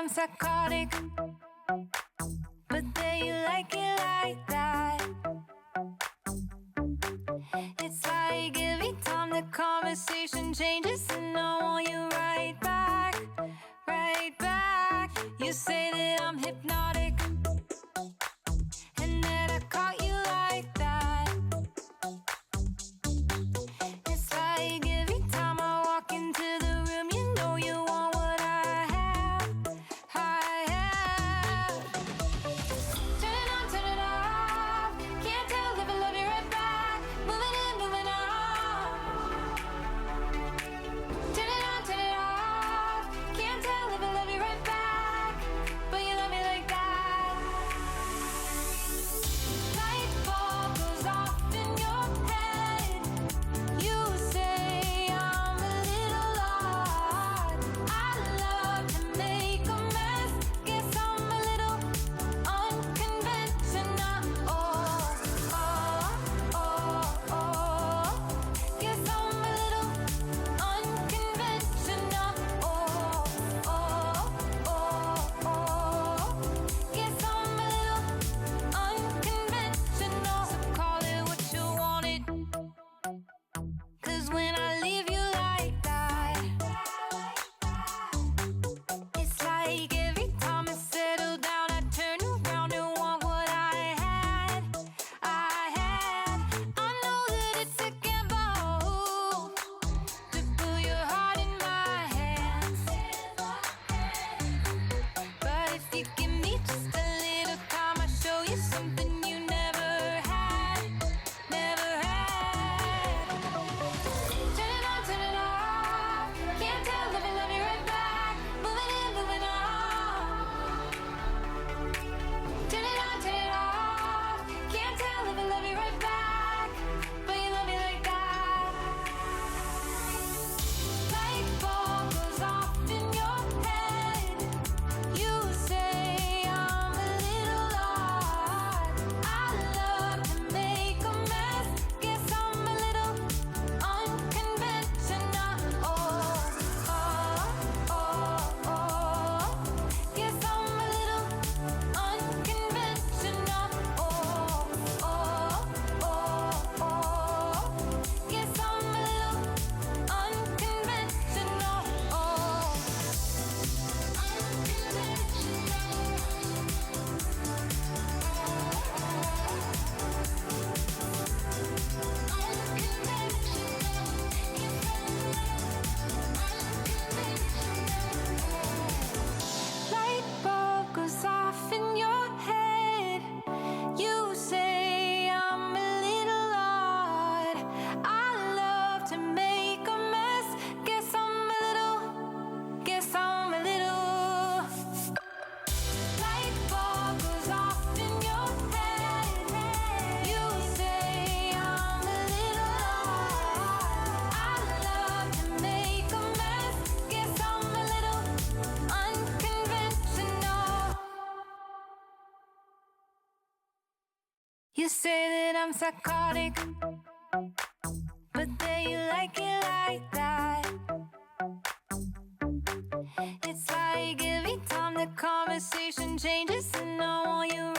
I'm psychotic, but there you like it like that. It's like every time the conversation changes and I want you right back, right back. You say that I'm hypnotic and that I caught you like that. It's like every time I walk into the room, you know you want what I have, I have. Turn it on, turn it off. Can't tell if I love you right back. Moving in, moving on. Turn it on, turn it off. Can't tell if I love you right back, but you love me like that. Light bulb goes off in your head. You say I'm a little odd. I love to make a mess. Guess I'm a little unconventional. Oh, oh, oh, oh. Guess I'm a little unconventional. Oh, oh, oh, oh. Guess I'm a little unconventional. So call it what you wanted, 'cause when I leave you like that, it's like every time I settle down, I turn around and want what I had, I had. I know that it's a gamble to put your heart in my hands, but if you give me just a little time, I'll show you something you never had, never had. Turn it on, turn it off. Can't tell if I love you right back. Moving in, moving on. Turn it on, turn it off. Can't tell if I love you right back, but you love me like that. Light bulb goes off in your head. You say I'm a little odd. I love to make a mess. Guess I'm a little unconventional. Oh, oh, oh, oh. Guess I'm a little unconventional. Oh, oh, oh, oh. Guess I'm a little unconventional. Oh, light bulb goes off in your head. You say I'm a little odd. I love to make a mess. Guess I'm a little. Light bulb goes off in your head. You say I'm a little odd. I love to make a mess. Guess I'm a little unconventional. You say that I'm psychotic, but there you like it like that. It's like every time the conversation changes and I want you